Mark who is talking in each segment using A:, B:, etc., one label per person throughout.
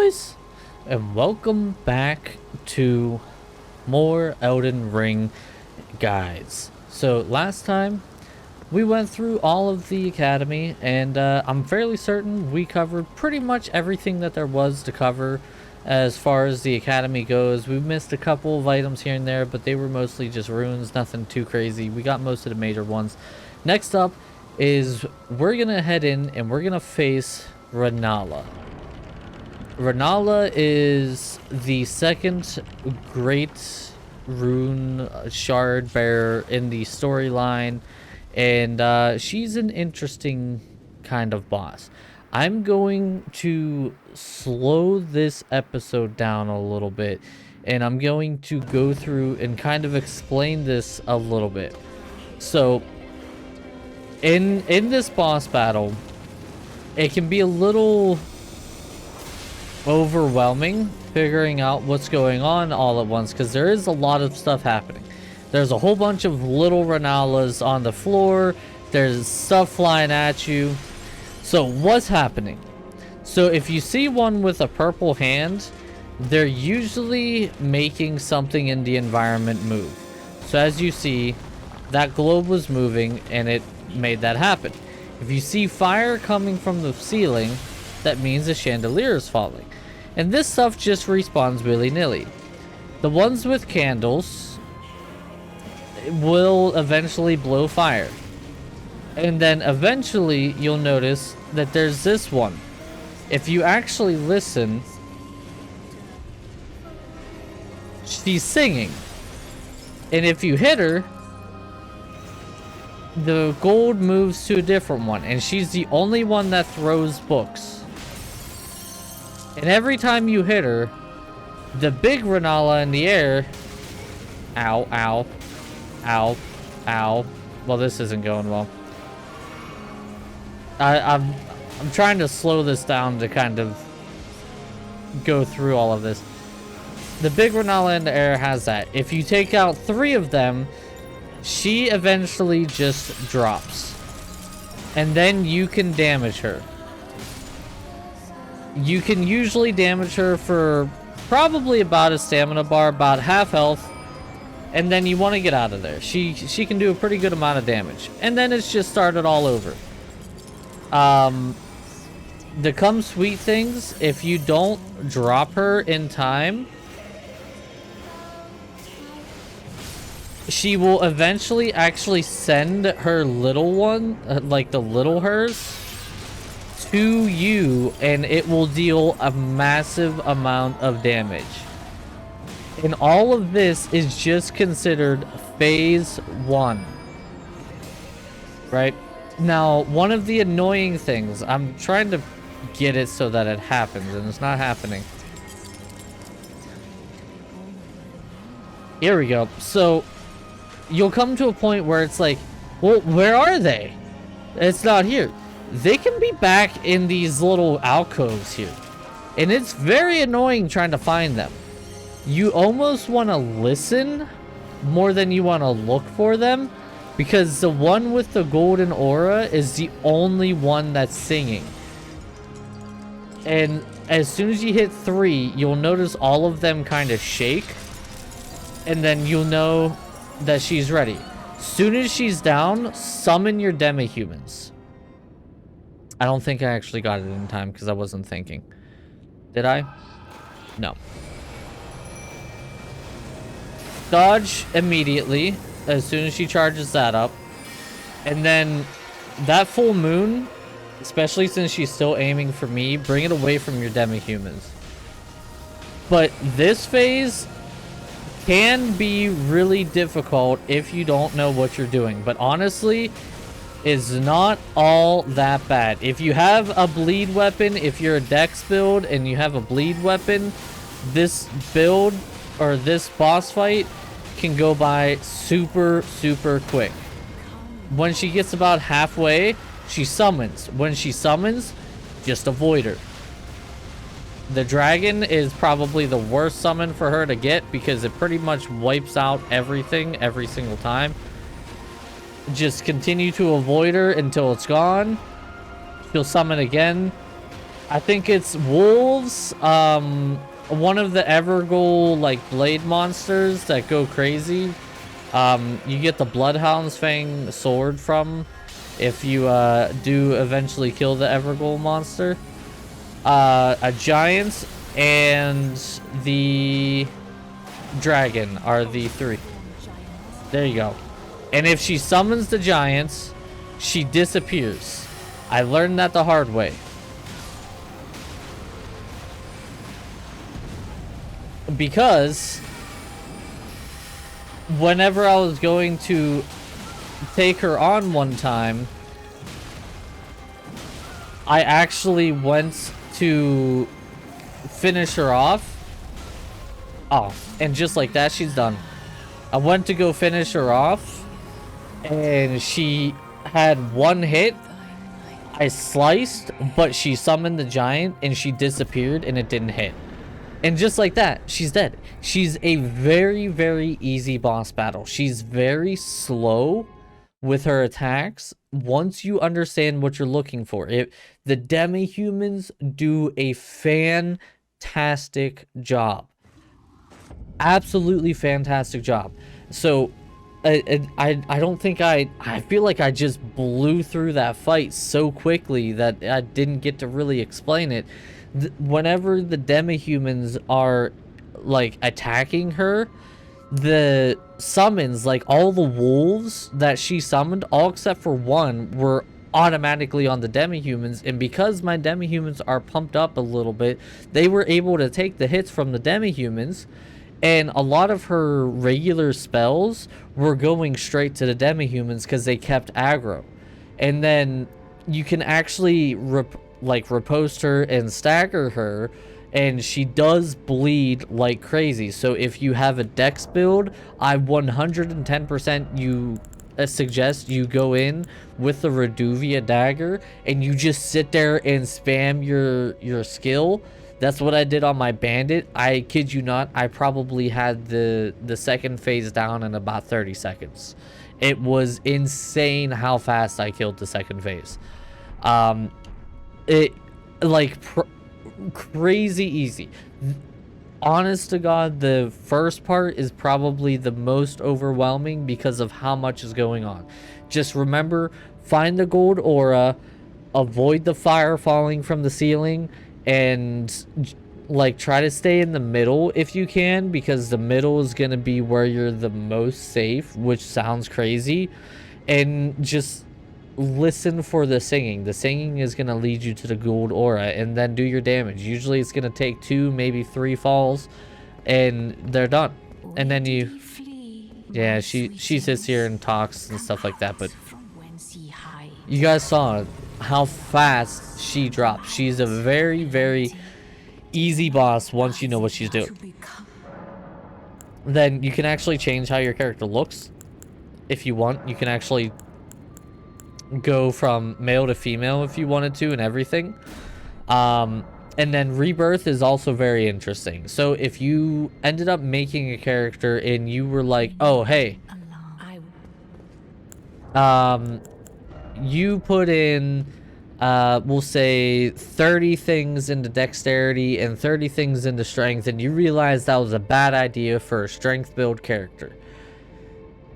A: boys, and welcome back to more Elden Ring, guys. So last time we went through all of the academy, and I'm fairly certain we covered pretty much everything that there was to cover as far as the academy goes. We missed a couple of items here and there, but they were mostly just runes, nothing too crazy. We got most of the major ones. Next up is we're gonna head in and we're gonna face Rennala. Rennala is the second great rune shard bearer in the storyline, and she's an interesting kind of boss. I'm going to slow this episode down a little bit, and I'm going to go through and kind of explain this a little bit. So in this boss battle, it can be a little overwhelming figuring out what's going on all at once, because there is a lot of stuff happening. There's a whole bunch of little Rennalas on the floor. There's stuff flying at you. So what's happening? So if you see one with a purple hand, they're usually making something in the environment move. So as you see, that globe was moving and it made that happen. If you see fire coming from the ceiling, that means the chandelier is falling. And this stuff just respawns willy-nilly. The ones with candles will eventually blow fire. And then eventually you'll notice that there's this one. If you actually listen, she's singing. And if you hit her, the gold moves to a different one. And she's the only one that throws books. And every time you hit her, the big Rennala in the air... Ow, ow, ow, ow. Well, this isn't going well. I'm trying to slow this down to kind of go through all of this. The big Rennala in the air has that. If you take out 3 of them, she eventually just drops. And then you can damage her. You can usually damage her for probably about a stamina bar, about half health, and then you want to get out of there. She can do a pretty good amount of damage, and then it's just started all over. The come sweet things, if you don't drop her in time, she will eventually actually send her little one, like the little hers, to you, and it will deal a massive amount of damage. And all of this is just considered phase 1. Right? Now, one of the annoying things, I'm trying to get it so that it happens, and it's not happening. Here we go. So, you'll come to a point where it's like, well, where are they? It's not here. They can be back in these little alcoves here. And it's very annoying trying to find them. You almost want to listen more than you want to look for them, because the one with the golden aura is the only one that's singing. And as soon as you hit 3, you'll notice all of them kind of shake. And then you'll know that she's ready. Soon as she's down, summon your demi-humans. I don't think I actually got it in time because I wasn't thinking. Did I? No. Dodge immediately as soon as she charges that up. And then that full moon, especially since she's still aiming for me, bring it away from your demi-humans. But this phase can be really difficult if you don't know what you're doing. But honestly, is not all that bad. If you have a bleed weapon, if you're a dex build and you have a bleed weapon, this build or this boss fight can go by super quick. When she gets about halfway, she summons. When she summons, just avoid her. The dragon is probably the worst summon for her to get because it pretty much wipes out everything every single time. Just continue to avoid her until it's gone. She'll summon again. I think it's wolves, one of the Evergoal, like, blade monsters that go crazy. You get the Bloodhound's Fang sword from if you, do eventually kill the Evergoal monster. A giant and the dragon are the three. There you go. And if she summons the giants, she disappears. I learned that the hard way. Because whenever I was going to take her on one time, I actually went to finish her off. Oh, and just like that, she's done. I went to go finish her off, and she had one hit. I sliced, but she summoned the giant, and she disappeared, and it didn't hit. And just like that, she's dead. She's a very, very easy boss battle. She's very slow with her attacks once you understand what you're looking for. The demi-humans do a fantastic job. Absolutely fantastic job. So I don't think I feel like I just blew through that fight so quickly that I didn't get to really explain it. Whenever the demi-humans are like attacking her, the summons, like all the wolves that she summoned, all except for one, were automatically on the demi-humans, and because my demi-humans are pumped up a little bit, they were able to take the hits from the demi-humans, and a lot of her regular spells were going straight to the demi-humans because they kept aggro. And then you can actually riposte her and stagger her, and she does bleed like crazy. So if you have a dex build, I 110% suggest you go in with the Reduvia dagger and you just sit there and spam your skill. That's what I did on my bandit. I kid you not, I probably had the second phase down in about 30 seconds. It was insane how fast I killed the second phase. It like crazy easy. Honest to God, the first part is probably the most overwhelming because of how much is going on. Just remember, find the gold aura, avoid the fire falling from the ceiling, and like try to stay in the middle if you can, because the middle is going to be where you're the most safe, which sounds crazy. And just listen for the singing. The singing is going to lead you to the gold aura, and then do your damage. Usually it's going to take 2, maybe 3 falls, and they're done. And then you, yeah, she sits here and talks and stuff like that, but you guys saw how fast she drops. She's a very, very easy boss once you know what she's doing. Then you can actually change how your character looks if you want. You can actually go from male to female if you wanted to, and everything. And then rebirth is also very interesting. So if you ended up making a character and you were like, oh hey, you put in we'll say 30 things into dexterity and 30 things into strength, and you realize that was a bad idea for a strength build character.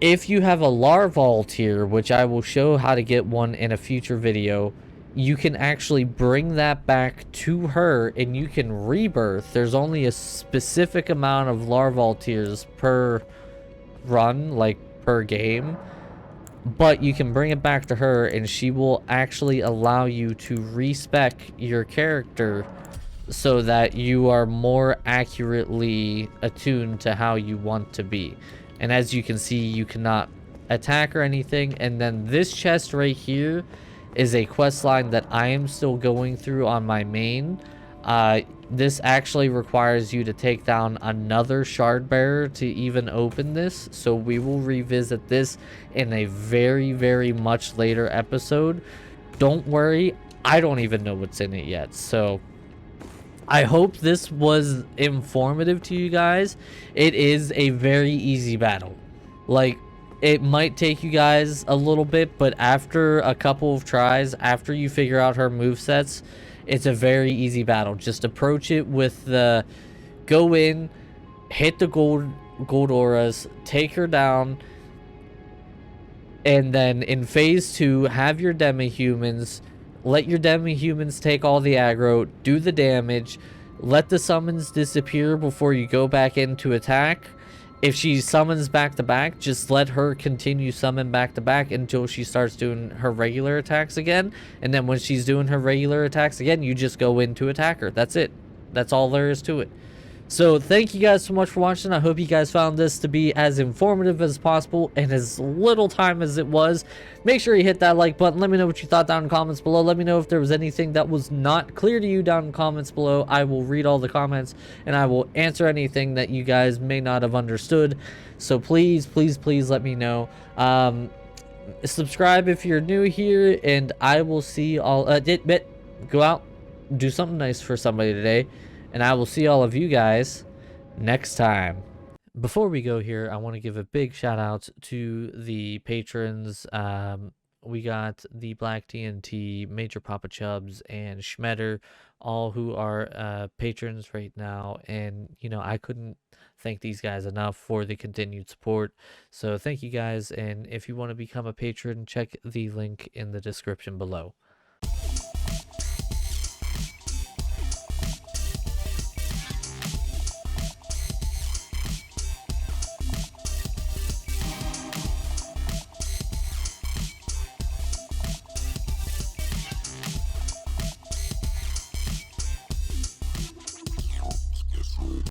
A: If you have a larval tier, which I will show how to get one in a future video, you can actually bring that back to her and you can rebirth. There's only a specific amount of larval tiers per run, like per game, but you can bring it back to her and she will actually allow you to respec your character so that you are more accurately attuned to how you want to be. And as you can see, you cannot attack or anything. And then this chest right here is a quest line that I am still going through on my main. This actually requires you to take down another shard bearer to even open this. So we will revisit this in a very, very much later episode. Don't worry, I don't even know what's in it yet. So I hope this was informative to you guys. It is a very easy battle. Like, it might take you guys a little bit, but after a couple of tries, after you figure out her movesets, It's a very easy battle. Just approach it with the go in, hit the gold auras, take her down, and then in phase 2, have your demi-humans, let your demi-humans take all the aggro, do the damage, let the summons disappear before you go back in to attack. If she summons back to back, just let her continue summon back to back until she starts doing her regular attacks again. And then when she's doing her regular attacks again, you just go in to attack her. That's it. That's all there is to it. So thank you guys so much for watching. I hope you guys found this to be as informative as possible and as little time as it was. Make sure you hit that like button. Let me know what you thought down in the comments below. Let me know if there was anything that was not clear to you down in the comments below. I will read all the comments and I will answer anything that you guys may not have understood. So please, please, please let me know. Subscribe if you're new here, and I will see all go out, do something nice for somebody today, and I will see all of you guys next time. Before we go here, I want to give a big shout out to the patrons. We got the Black TNT, Major Papa Chubbs, and Schmetter, all who are patrons right now. And, you know, I couldn't thank these guys enough for the continued support. So thank you guys. And if you want to become a patron, check the link in the description below.